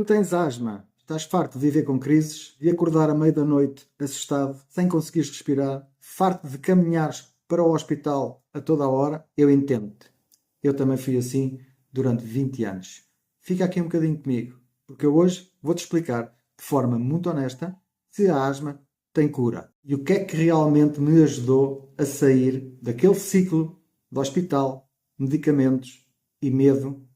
Tu tens asma, estás farto de viver com crises, de acordar à meia da noite assustado, sem conseguires respirar, farto de caminhares para o hospital a toda a hora, eu entendo-te. Eu também fui assim durante 20 anos. Fica aqui um bocadinho comigo, porque eu hoje vou-te explicar de forma muito honesta se a asma tem cura e o que é que realmente me ajudou a sair daquele ciclo de hospital, medicamentos e medo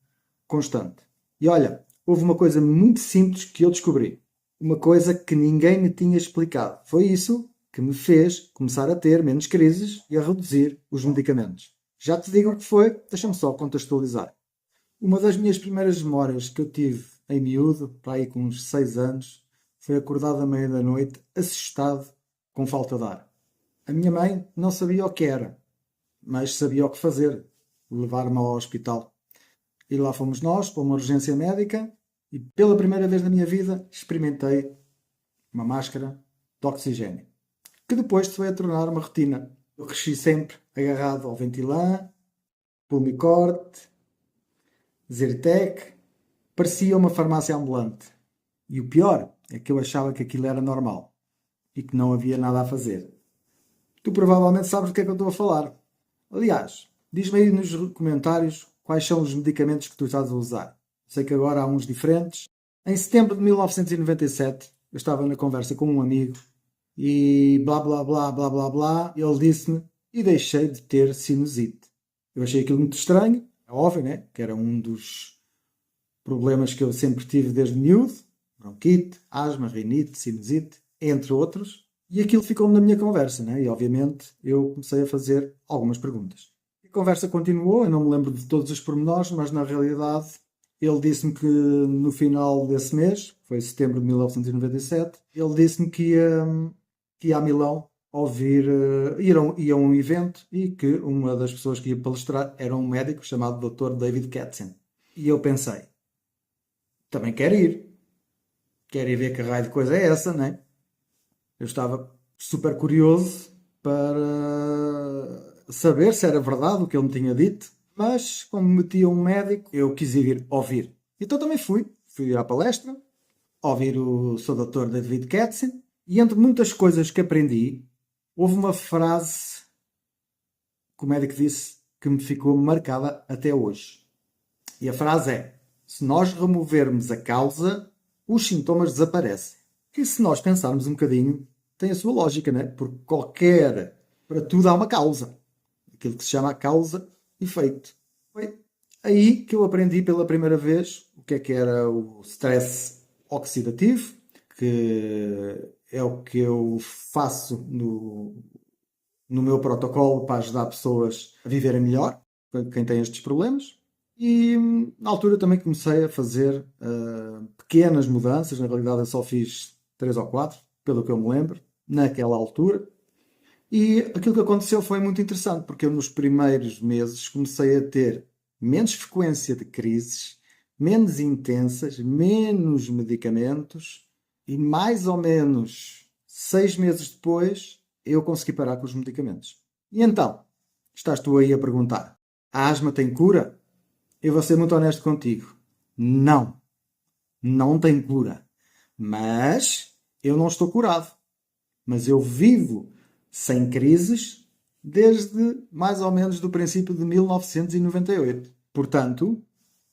constante. E olha, houve uma coisa muito simples que eu descobri. Uma coisa que ninguém me tinha explicado. Foi isso que me fez começar a ter menos crises e a reduzir os medicamentos. Já te digo o que foi, deixa-me só contextualizar. Uma das minhas primeiras memórias que eu tive em miúdo, para aí com uns 6 anos, foi acordado à meia da noite, assustado, com falta de ar. A minha mãe não sabia o que era, mas sabia o que fazer, levar-me ao hospital. E lá fomos nós, para uma urgência médica, e pela primeira vez na minha vida experimentei uma máscara de oxigênio, que depois se foi a tornar uma rotina. Eu cresci sempre agarrado ao Ventilan, Pulmicort, Zyrtec, parecia uma farmácia ambulante. E o pior é que eu achava que aquilo era normal e que não havia nada a fazer. Tu provavelmente sabes do que é que eu estou a falar. Aliás, diz-me aí nos comentários quais são os medicamentos que tu estás a usar. Sei que agora há uns diferentes. Em setembro de 1997, eu estava na conversa com um amigo e blá blá blá blá blá blá, ele disse-me e deixei de ter sinusite. Eu achei aquilo muito estranho, é óbvio, né? Que era um dos problemas que eu sempre tive desde miúdo, bronquite, asma, rinite, sinusite, entre outros, e aquilo ficou na minha conversa, né? E obviamente eu comecei a fazer algumas perguntas. A conversa continuou, eu não me lembro de todos os pormenores, mas na realidade ele disse-me que no final desse mês, foi setembro de 1997, ele disse-me que ia a Milão ouvir, ia a um evento e que uma das pessoas que ia palestrar era um médico chamado Dr. David Katzen. E eu pensei, também quero ir ver que raio de coisa é essa, né? Eu estava super curioso para saber se era verdade o que ele me tinha dito, mas como metia um médico, eu quis ir ouvir. Então também fui à palestra, ouvir o Sr. Dr. David Katzen, e entre muitas coisas que aprendi, houve uma frase que o médico disse que me ficou marcada até hoje. E a frase é: se nós removermos a causa, os sintomas desaparecem. Que se nós pensarmos um bocadinho, tem a sua lógica, né? Porque para tudo há uma causa. Aquilo que se chama causa-efeito. Foi aí que eu aprendi pela primeira vez o que era o stress oxidativo, que é o que eu faço no meu protocolo para ajudar pessoas a viverem melhor, quem tem estes problemas. E na altura também comecei a fazer pequenas mudanças, na realidade eu só fiz 3 ou 4, pelo que eu me lembro, naquela altura. E aquilo que aconteceu foi muito interessante, porque eu nos primeiros meses comecei a ter menos frequência de crises, menos intensas, menos medicamentos e mais ou menos 6 meses depois eu consegui parar com os medicamentos. E então, estás tu aí a perguntar, a asma tem cura? Eu vou ser muito honesto contigo. Não. Não tem cura. Mas eu não estou curado. Mas eu vivo sem crises desde mais ou menos do princípio de 1998. Portanto,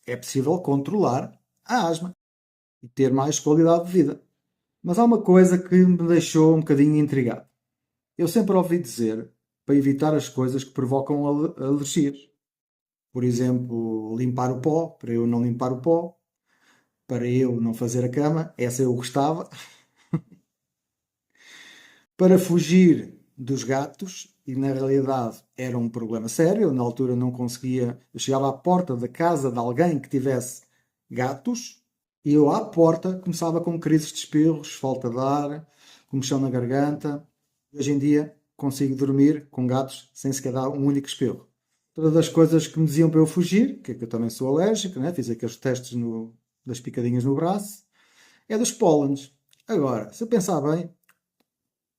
é possível controlar a asma e ter mais qualidade de vida. Mas há uma coisa que me deixou um bocadinho intrigado. Eu sempre ouvi dizer para evitar as coisas que provocam alergias. Por exemplo, limpar o pó, para eu não limpar o pó, para eu não fazer a cama, essa eu gostava. Para fugir dos gatos, e na realidade era um problema sério, eu na altura não conseguia, eu chegava à porta da casa de alguém que tivesse gatos, e eu à porta começava com crises de espirros, falta de ar, comichão na garganta. Hoje em dia consigo dormir com gatos sem sequer dar um único espirro. Todas as coisas que me diziam para eu fugir, que é que eu também sou alérgico, né? Fiz aqueles testes das picadinhas no braço, é dos pólenes. Agora, se eu pensar bem,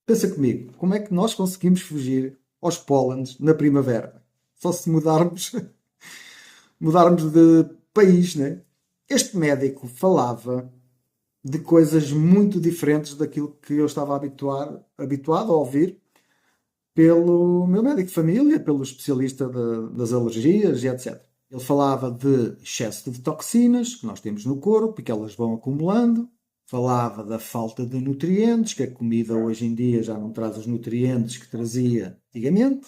pensa comigo, como é que nós conseguimos fugir aos pólenes na primavera? Só se mudarmos de país, né? Este médico falava de coisas muito diferentes daquilo que eu estava habituado a ouvir pelo meu médico de família, pelo especialista das alergias e etc. Ele falava de excesso de toxinas que nós temos no corpo e que elas vão acumulando. Falava da falta de nutrientes, que a comida hoje em dia já não traz os nutrientes que trazia antigamente.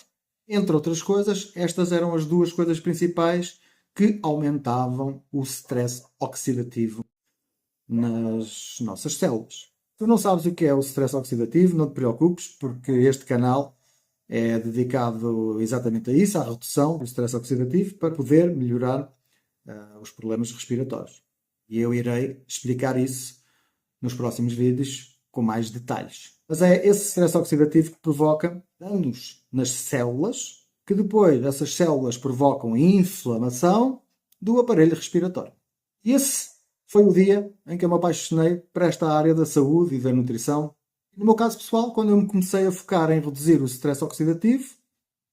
Entre outras coisas, estas eram as duas coisas principais que aumentavam o stress oxidativo nas nossas células. Se tu não sabes o que é o stress oxidativo, não te preocupes, porque este canal é dedicado exatamente a isso, à redução do stress oxidativo, para poder melhorar os problemas respiratórios. E eu irei explicar isso nos próximos vídeos com mais detalhes. Mas é esse stress oxidativo que provoca danos nas células, que depois essas células provocam inflamação do aparelho respiratório. E esse foi o dia em que eu me apaixonei por esta área da saúde e da nutrição. No meu caso pessoal, quando eu me comecei a focar em reduzir o stress oxidativo,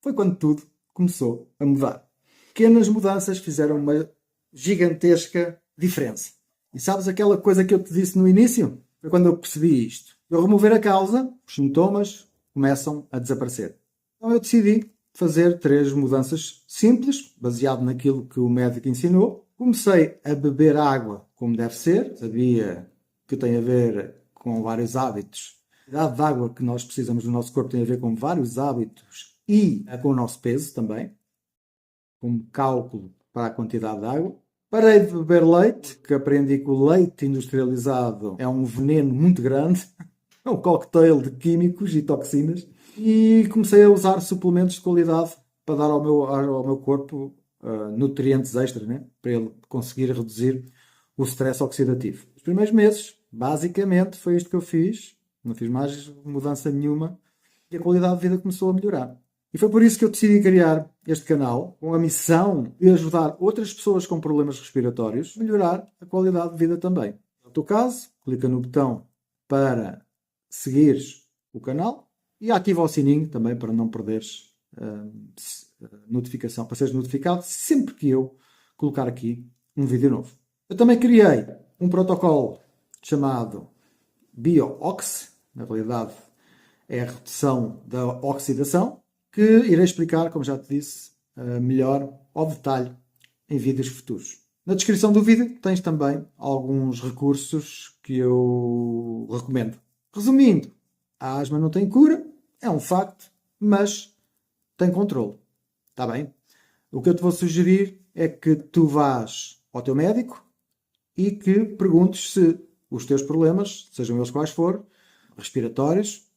foi quando tudo começou a mudar. Pequenas mudanças fizeram uma gigantesca diferença. E sabes aquela coisa que eu te disse no início? Foi quando eu percebi isto. Eu remover a causa, os sintomas começam a desaparecer. Então eu decidi fazer 3 mudanças simples, baseado naquilo que o médico ensinou. Comecei a beber água como deve ser. Sabia que tem a ver com vários hábitos. A quantidade de água que nós precisamos no nosso corpo tem a ver com vários hábitos e com o nosso peso também, como cálculo para a quantidade de água. Parei de beber leite, que aprendi que o leite industrializado é um veneno muito grande, é um cocktail de químicos e toxinas, e comecei a usar suplementos de qualidade para dar ao meu corpo nutrientes extras, né? Para ele conseguir reduzir o stress oxidativo. Os primeiros meses, basicamente, foi isto que eu fiz, não fiz mais mudança nenhuma, e a qualidade de vida começou a melhorar. E foi por isso que eu decidi criar este canal, com a missão de ajudar outras pessoas com problemas respiratórios a melhorar a qualidade de vida também. No teu caso, clica no botão para seguires o canal e ativa o sininho também para não perderes notificação, para seres notificado sempre que eu colocar aqui um vídeo novo. Eu também criei um protocolo chamado BioOx, na realidade é a redução da oxidação, que irei explicar, como já te disse, melhor ao detalhe em vídeos futuros. Na descrição do vídeo tens também alguns recursos que eu recomendo. Resumindo, a asma não tem cura, é um facto, mas tem controle. Está bem? O que eu te vou sugerir é que tu vás ao teu médico e que perguntes se os teus problemas, sejam eles quais forem, respiratórios,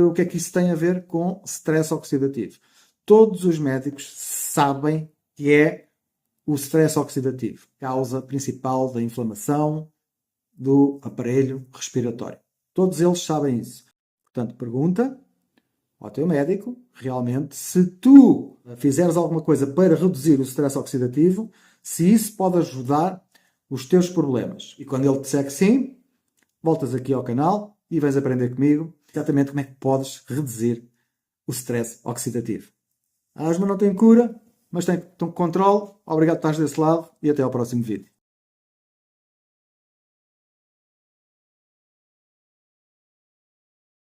o que é que isso tem a ver com stress oxidativo. Todos os médicos sabem que é o stress oxidativo, causa principal da inflamação do aparelho respiratório. Todos eles sabem isso. Portanto, pergunta ao teu médico, realmente, se tu fizeres alguma coisa para reduzir o stress oxidativo, se isso pode ajudar os teus problemas. E quando ele te disser que sim, voltas aqui ao canal e vais aprender comigo exatamente como é que podes reduzir o stress oxidativo. A asma não tem cura, mas tem controle. Obrigado por estares desse lado e até ao próximo vídeo.